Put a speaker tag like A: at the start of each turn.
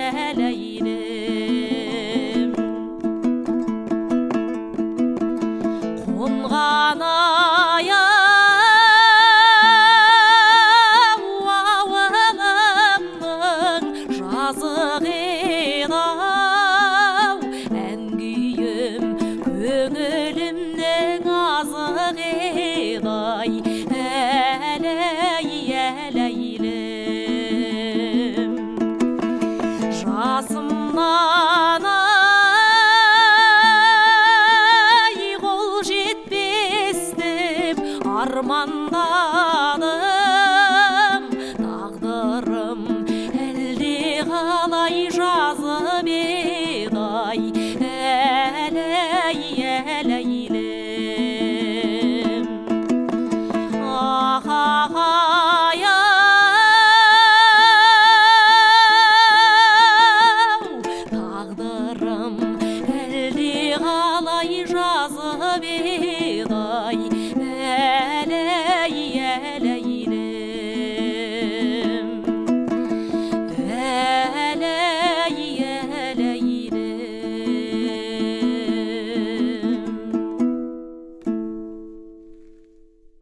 A: әләйлім. Қонған ауылымның жазық еді-ау, ән күйім көңілімнің азық еді-ай, әләйлім. Жасымнан қол жетпес деп армандадым, тағдырым әлде қалай жазып еді-ай, әләйлім. Тағдырым әлде қалай жазып еді-ай,